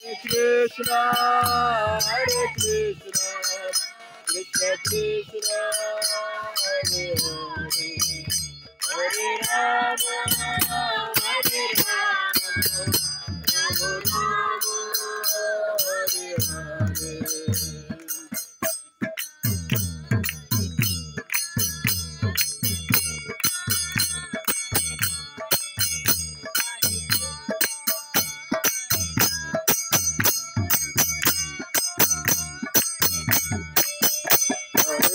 Krishna, Hare Krishna, Krishna Krishna, Hare Hare, Hare Rama, Hare Rama, Rama Rama, Hare Hare.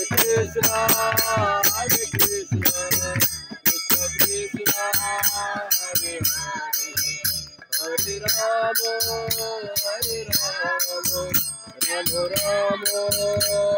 Krishna, Hare Krishna, Krishna Krishna, Hare Hare, Hare Rama, Hare Rama, Rama Rama,